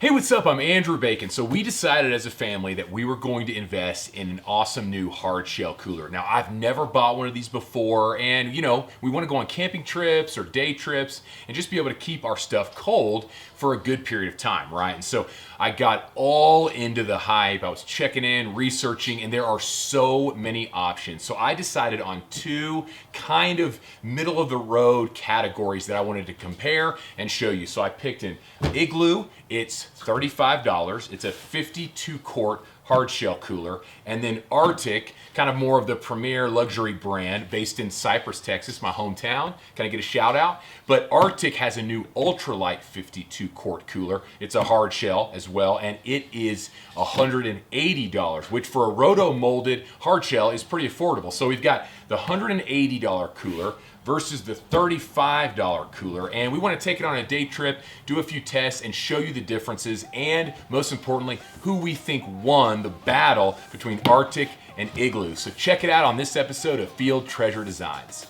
Hey, what's up? I'm Andrew Bacon. So we decided as a family that we were going to invest in an awesome new hard shell cooler. Now, I've never bought one of these before, and we want to go on camping trips or day trips and just be able to keep our stuff cold for a good period of time, right? And so I got all into the hype. I was checking in, researching, and there are so many options. So I decided on two kind of middle of the road categories that I wanted to compare and show you. So I picked an Igloo. It's $35. It's a 52 quart hard shell cooler. And then Rtic, kind of more of the premier luxury brand based in Cypress, Texas, my hometown. Can I get a shout out? But Rtic has a new ultralight 52 quart cooler. It's a hard shell as well, and it is $180, which for a roto molded hard shell is pretty affordable. So we've got the $180 cooler versus the $35 cooler, and we want to take it on a day trip, do a few tests, and show you the differences, and most importantly, who we think won the battle between Rtic and Igloo. So check it out on this episode of Field Treasure Designs.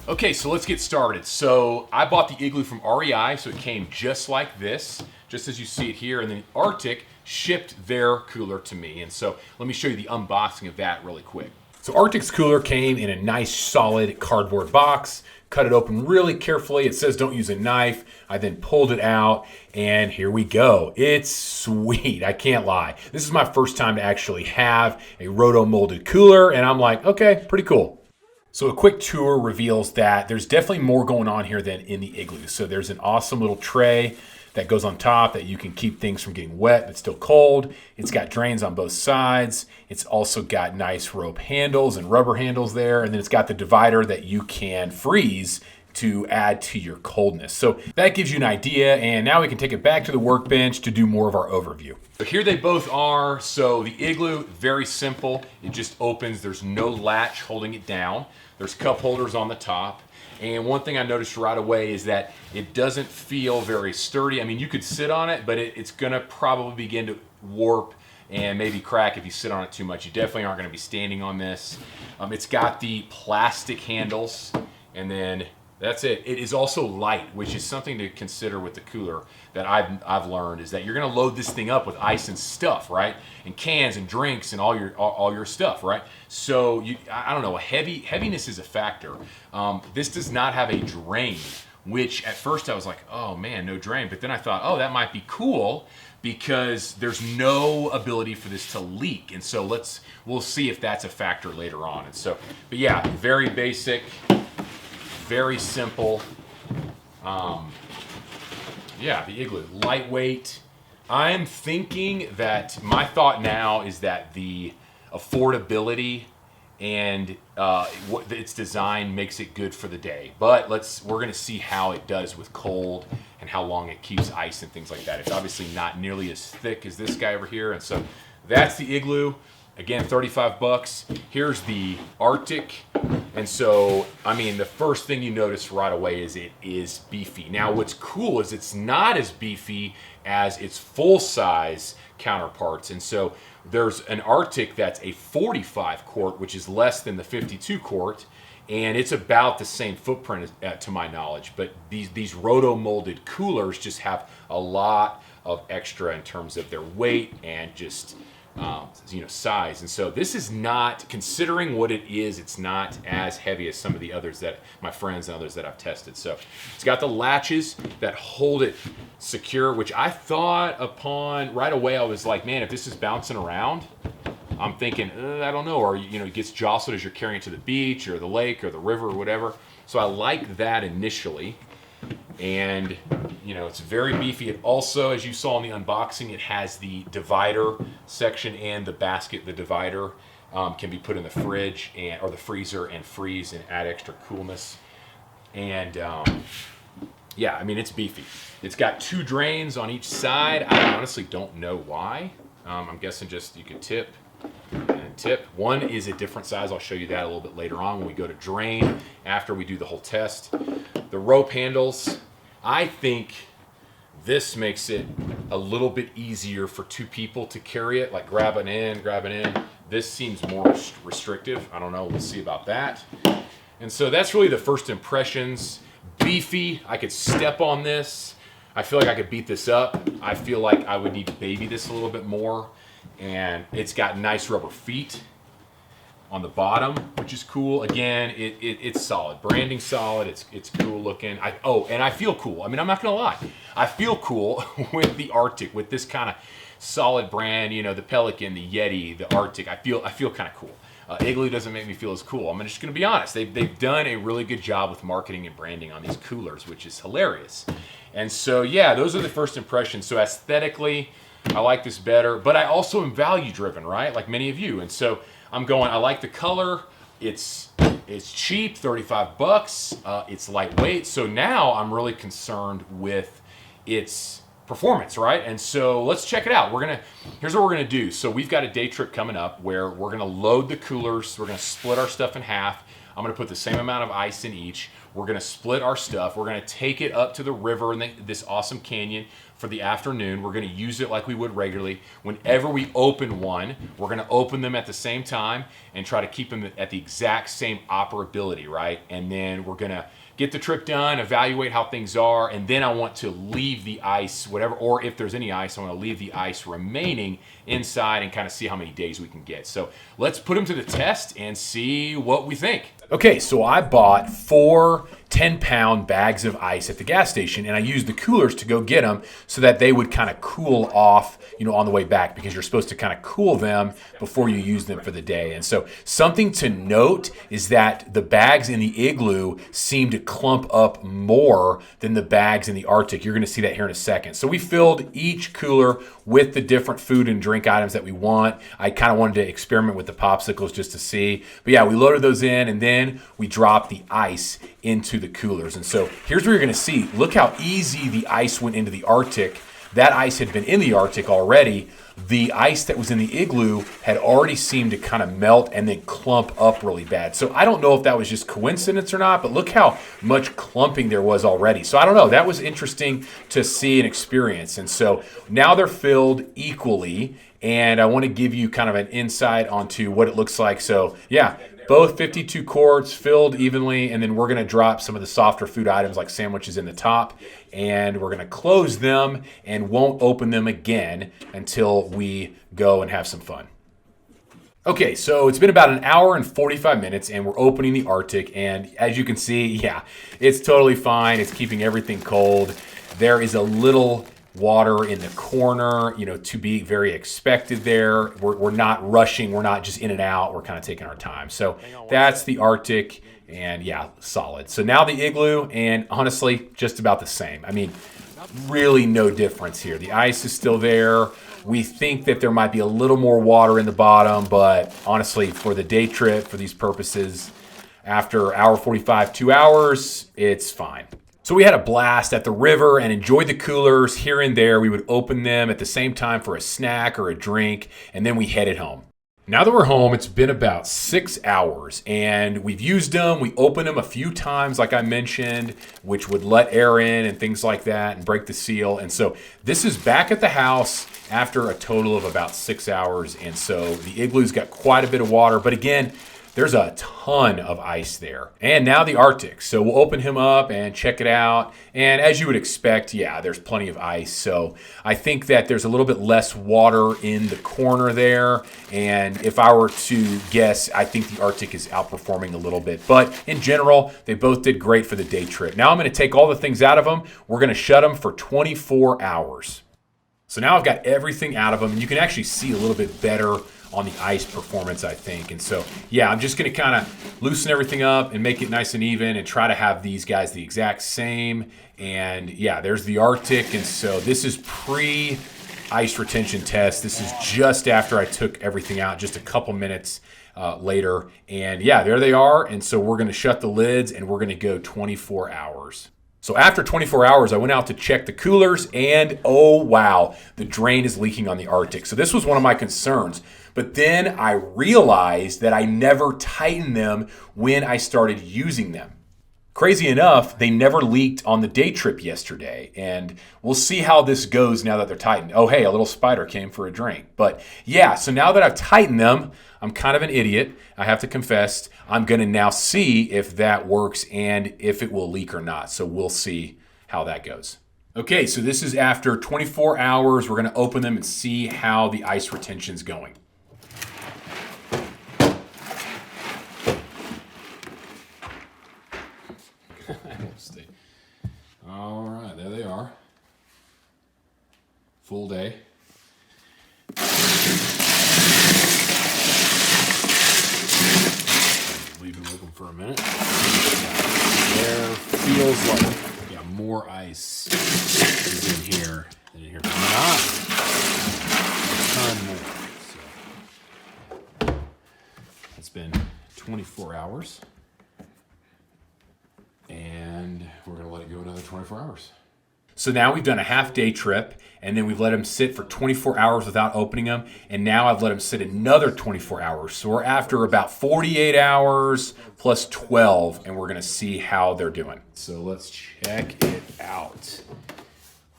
Okay, so let's get started. So I bought the Igloo from REI, so it came just like this, just as you see it here, and then Rtic shipped their cooler to me. And so let me show you the unboxing of that really quick. So Rtic's cooler came in a nice solid cardboard box, cut it open really carefully. It says don't use a knife. I then pulled it out and here we go. It's sweet, I can't lie. This is my first time to actually have a roto molded cooler and I'm like, okay, pretty cool. So a quick tour reveals that there's definitely more going on here than in the Igloo. So there's an awesome little tray that goes on top that you can keep things from getting wet but still cold. It's got drains on both sides. It's also got nice rope handles and rubber handles there. And then it's got the divider that you can freeze to add to your coldness. So that gives you an idea. And now we can take it back to the workbench to do more of our overview. So here they both are. So the Igloo, very simple. It just opens. There's no latch holding it down. There's cup holders on the top. And one thing I noticed right away is that it doesn't feel very sturdy. I mean, you could sit on it, but it's gonna probably begin to warp and maybe crack if you sit on it too much. You definitely aren't gonna be standing on this. It's got the plastic handles, and then that's it. It is also light, which is something to consider with the cooler that I've learned is that you're gonna load this thing up with ice and stuff, right? And cans and drinks and all your stuff, right? So I don't know, heaviness is a factor. This does not have a drain, which at first I was like, oh man, no drain. But then I thought, oh, that might be cool because there's no ability for this to leak. And so we'll see if that's a factor later on. And so, but yeah, very basic. Very simple. Yeah, the Igloo, lightweight. I'm thinking that my thought now is that the affordability and its design makes it good for the day. But we're gonna see how it does with cold and how long it keeps ice and things like that. It's obviously not nearly as thick as this guy over here. And so that's the Igloo. Again, 35 bucks. Here's the Rtic. And so, I mean, the first thing you notice right away is it is beefy. Now, what's cool is it's not as beefy as its full-size counterparts. And so there's an Rtic that's a 45 quart, which is less than the 52 quart. And it's about the same footprint to my knowledge. But these roto-molded coolers just have a lot of extra in terms of their weight and just size. And so this is not, considering what it is, it's not as heavy as some of the others that my friends and others that I've tested. So it's got the latches that hold it secure, which I thought upon right away. I was like, man, if this is bouncing around, I'm thinking, I don't know, or it gets jostled as you're carrying it to the beach or the lake or the river or whatever. So I like that initially. And it's very beefy. It also, as you saw in the unboxing, it has the divider section and the basket. The divider can be put in the fridge or the freezer and freeze and add extra coolness. And yeah, I mean, it's beefy. It's got two drains on each side. I honestly don't know why. I'm guessing just you could tip and tip. One is a different size. I'll show you that a little bit later on when we go to drain after we do the whole test. The rope handles, I think this makes it a little bit easier for two people to carry it, like grabbing in. This seems more restrictive. I don't know, we'll see about that. And so that's really the first impressions. beefy. I could step on this. I feel like I could beat this up. I feel like I would need to baby this a little bit more. And it's got nice rubber feet on the bottom, which is cool. Again, it's solid. Branding solid. It's cool looking. And I feel cool. I mean, I'm not gonna lie. I feel cool with the Rtic, with this kind of solid brand. You know, the Pelican, the Yeti, the Rtic. I feel kind of cool. Igloo doesn't make me feel as cool. I'm just gonna be honest. They've done a really good job with marketing and branding on these coolers, which is hilarious. And so yeah, those are the first impressions. So aesthetically, I like this better, but I also am value driven, right? Like many of you. And so I'm going, I like the color. It's cheap, 35 bucks. It's lightweight. So now I'm really concerned with its performance, right? And so let's check it out. Here's what we're gonna do. So we've got a day trip coming up where we're gonna load the coolers. We're gonna split our stuff in half. I'm gonna put the same amount of ice in each. We're gonna split our stuff. We're gonna take it up to the river in this awesome canyon for the afternoon. We're gonna use it like we would regularly. Whenever we open one, we're gonna open them at the same time and try to keep them at the exact same operability, right? And then we're gonna get the trip done, evaluate how things are, and then I want to leave the ice, whatever, or if there's any ice, I want to leave the ice remaining inside and kind of see how many days we can get. So let's put them to the test and see what we think. Okay, so I bought 4 10-pound bags of ice at the gas station, and I used the coolers to go get them so that they would kind of cool off, you know, on the way back, because you're supposed to kind of cool them before you use them for the day. And so something to note is that the bags in the Igloo seem to clump up more than the bags in the Rtic. You're going to see that here in a second. So we filled each cooler with the different food and drink items that we want. I kind of wanted to experiment with the popsicles just to see. But yeah, we loaded those in, and then we dropped the ice into the coolers. And so here's where you're going to see, look how easy the ice went into the Rtic. That ice had been in the Rtic already. The ice that was in the Igloo had already seemed to kind of melt and then clump up really bad. So I don't know if that was just coincidence or not, but look how much clumping there was already. So I don't know. That was interesting to see and experience. And so now they're filled equally, and I want to give you kind of an insight onto what it looks like. So yeah, both 52 quarts filled evenly, and then we're going to drop some of the softer food items like sandwiches in the top, and we're going to close them and won't open them again until we go and have some fun. Okay, so it's been about an hour and 45 minutes, and we're opening the Rtic, and as you can see, yeah, it's totally fine. It's keeping everything cold. There is a little water in the corner, you know, to be very expected there. We're not rushing. We're not just in and out. We're kind of taking our time. So that's the Rtic, and yeah, solid. So now the Igloo, and honestly, just about the same. I mean, really no difference here. The ice is still there. We think that there might be a little more water in the bottom, but honestly, for the day trip, for these purposes, after hour 45, 2 hours, it's fine. So we had a blast at the river and enjoyed the coolers here and there. We would open them at the same time for a snack or a drink, and then we headed home. Now that we're home, it's been about 6 hours, and we've used them. We opened them a few times, like I mentioned, which would let air in and things like that and break the seal. And so this is back at the house after a total of about 6 hours. And so the Igloo's got quite a bit of water, but again, there's a ton of ice there. And now the Rtic. So we'll open him up and check it out. And as you would expect, yeah, there's plenty of ice. So I think that there's a little bit less water in the corner there. And if I were to guess, I think the Rtic is outperforming a little bit. But in general, they both did great for the day trip. Now I'm going to take all the things out of them. We're going to shut them for 24 hours. So now I've got everything out of them. And you can actually see a little bit better on the ice performance, I think. And so, yeah, I'm just going to kind of loosen everything up and make it nice and even and try to have these guys the exact same. And yeah, there's the Rtic. And so this is pre-ice retention test. This is just after I took everything out, just a couple minutes later. And yeah, there they are. And so we're going to shut the lids and we're going to go 24 hours. So after 24 hours, I went out to check the coolers, and oh wow, the drain is leaking on the Rtic. So this was one of my concerns. But then I realized that I never tightened them when I started using them. crazy enough, they never leaked on the day trip yesterday. And we'll see how this goes now that they're tightened. Oh, hey, a little spider came for a drink. But yeah, so now that I've tightened them, I'm kind of an idiot. I have to confess. I'm going to now see if that works and if it will leak or not. So we'll see how that goes. Okay, so this is after 24 hours. We're going to open them and see how the ice retention's going. All right, there they are. Full day. Leave them open for a minute. There feels like more ice is in here than in here. Not a ton more. So it's been 24 hours. And we're going to let it go another 24 hours. So now we've done a half day trip, and then we've let them sit for 24 hours without opening them, and now I've let them sit another 24 hours. So we're after about 48 hours plus 12, and we're going to see how they're doing. So let's check it out.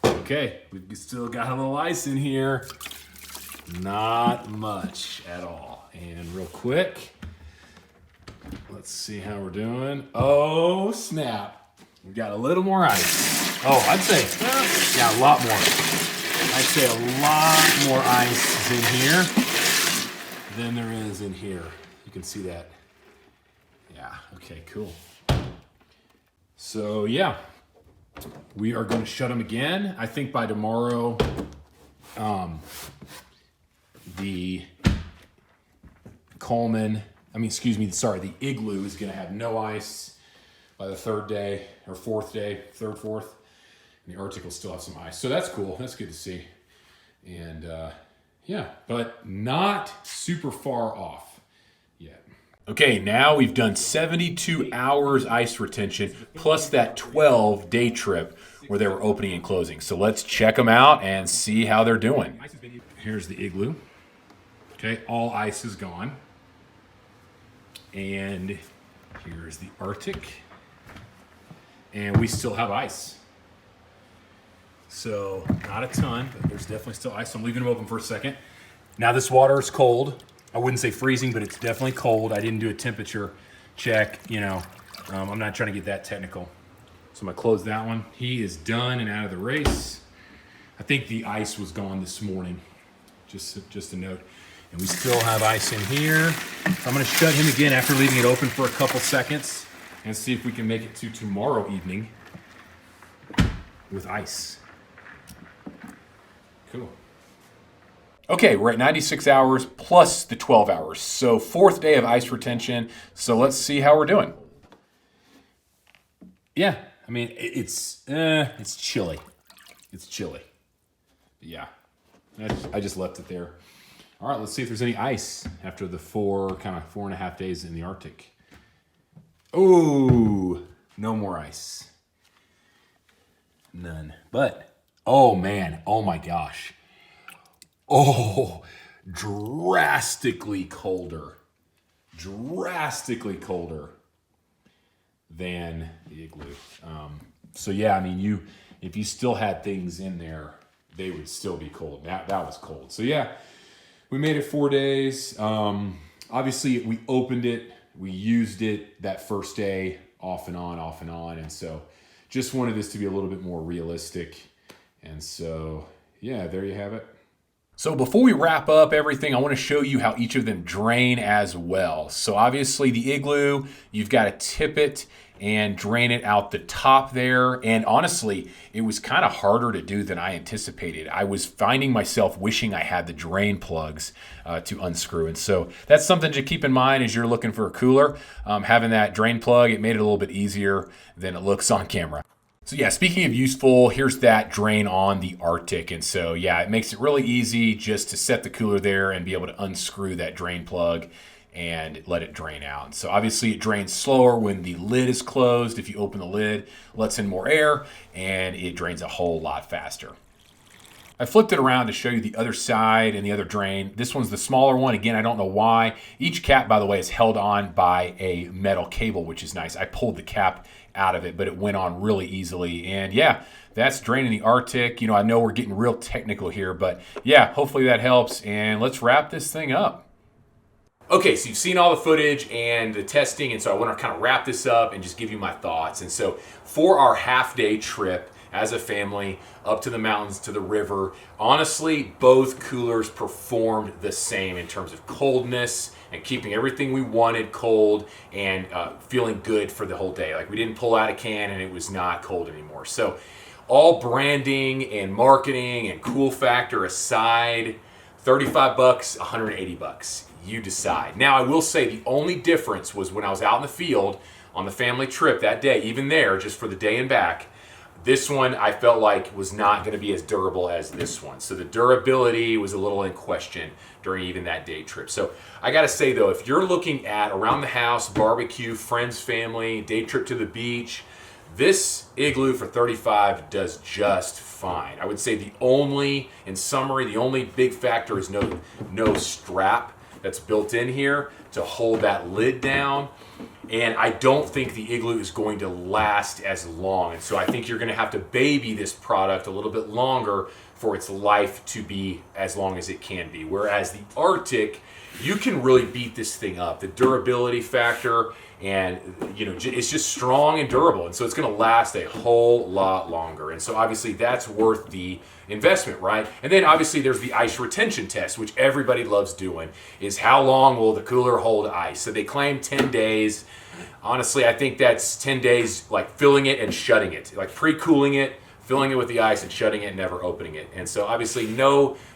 Okay, we've still got a little ice in here. Not much at all. And real quick, let's see how we're doing. Oh, snap. We've got a little more ice. Oh, I'd say, a lot more. I'd say a lot more ice is in here than there is in here. You can see that. Yeah, okay, cool. So, yeah, we are going to shut them again. I think by tomorrow, the the Igloo is going to have no ice by the third day or fourth day, fourth. And the Rtic will still have some ice. So that's cool. That's good to see. And but not super far off yet. Okay, now we've done 72 hours ice retention plus that 12 day trip where they were opening and closing. So let's check them out and see how they're doing. Here's the Igloo. Okay, all ice is gone. And here's the Rtic. And we still have ice. So not a ton, but there's definitely still ice. So I'm leaving them open for a second. Now this water is cold. I wouldn't say freezing, but it's definitely cold. I didn't do a temperature check, I'm not trying to get that technical. So I'm gonna close that one. He is done and out of the race. I think the ice was gone this morning, just a note. And we still have ice in here. So I'm gonna shut him again after leaving it open for a couple seconds and see if we can make it to tomorrow evening with ice. Cool. Okay, we're at 96 hours plus the 12 hours. So fourth day of ice retention. So let's see how we're doing. Yeah, I mean, it's chilly. It's chilly. Yeah, I just left it there. All right, let's see if there's any ice after the 4.5 days in the Rtic. Oh, no more ice. None. But, oh man, oh my gosh. Oh, drastically colder. Drastically colder than the Igloo. So yeah, I mean, if you still had things in there, they would still be cold. That was cold. So yeah, we made it 4 days. Obviously, we opened it. We used it that first day off and on. And so just wanted this to be a little bit more realistic. And so, yeah, there you have it. So before we wrap up everything, I want to show you how each of them drain as well. So obviously the Igloo, you've got to tip it and drain it out the top there. And honestly, it was kind of harder to do than I anticipated. I was finding myself wishing I had the drain plugs to unscrew. And so that's something to keep in mind as you're looking for a cooler. Having that drain plug, it made it a little bit easier than it looks on camera. So yeah, speaking of useful, here's that drain on the Rtic. And so yeah, it makes it really easy just to set the cooler there and be able to unscrew that drain plug and let it drain out. So obviously it drains slower when the lid is closed. If you open the lid, lets in more air and it drains a whole lot faster. I flipped it around to show you the other side and the other drain. This one's the smaller one. Again, I don't know why. Each cap, by the way, is held on by a metal cable, which is nice. I pulled the cap out of it, but it went on really easily. And yeah, that's draining the Rtic. You know, I know we're getting real technical here, but yeah, hopefully that helps. And let's wrap this thing up. Okay, so you've seen all the footage and the testing, and so I want to kind of wrap this up and just give you my thoughts. And so for our half-day trip as a family up to the mountains, to the river, honestly, both coolers performed the same in terms of coldness and keeping everything we wanted cold and feeling good for the whole day. Like, we didn't pull out a can and it was not cold anymore. So all branding and marketing and cool factor aside, 35 bucks, 180 bucks. You decide. Now, I will say the only difference was when I was out in the field on the family trip that day, even there, just for the day and back, this one I felt like was not going to be as durable as this one. So the durability was a little in question during even that day trip. So I got to say though, if you're looking at around the house, barbecue, friends, family, day trip to the beach, this Igloo for 35 does just fine. I would say in summary, the only big factor is no strap that's built in here to hold that lid down. And I don't think the Igloo is going to last as long. And so I think you're going to have to baby this product a little bit longer for its life to be as long as it can be. Whereas the Rtic, you can really beat this thing up. The durability factor, and it's just strong and durable. And so it's going to last a whole lot longer. And so obviously that's worth the investment, right? And then obviously there's the ice retention test, which everybody loves doing, is how long will the cooler hold ice? So they claim 10 days. Honestly, I think that's 10 days, like filling it and shutting it, like pre-cooling it, filling it with the ice and shutting it, never opening it. And so obviously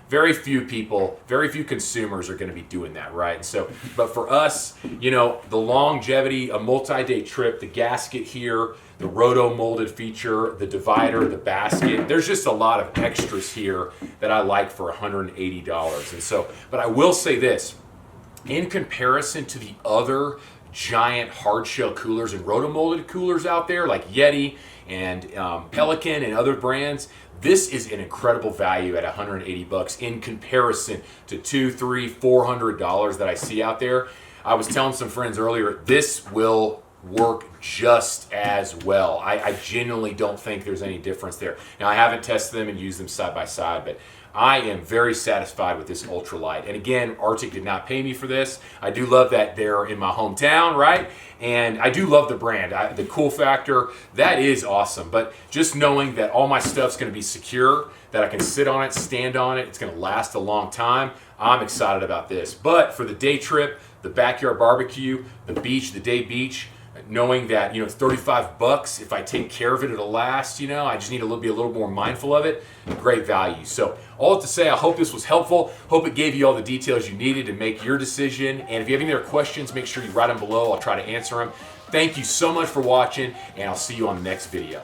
very few people, very few consumers are going to be doing that, right? And so, but for us, the longevity, a multi-day trip, the gasket here, the roto molded feature, the divider, the basket, there's just a lot of extras here that I like for $180. And so, but I will say this, in comparison to the other giant hard shell coolers and roto molded coolers out there like Yeti and Pelican and other brands, this is an incredible value at 180 bucks in comparison to $200, $300, $400 that I see out there. I was telling some friends earlier, this will work just as well. I genuinely don't think there's any difference there. Now, I haven't tested them and used them side by side, but I am very satisfied with this ultralight. And again, Rtic did not pay me for this. I do love that they're in my hometown, right? And I do love the brand. The cool factor, that is awesome. But just knowing that all my stuff's going to be secure, that I can sit on it, stand on it, it's going to last a long time, I'm excited about this. But for the day trip, the backyard barbecue, the beach, the day beach, knowing that it's 35 bucks, if I take care of it, it'll last. I just need to be a little more mindful of it. Great value. So all to say, I hope this was helpful. Hope it gave you all the details you needed to make your decision. And if you have any other questions, make sure you write them below. I'll try to answer them. Thank you so much for watching, and I'll see you on the next video.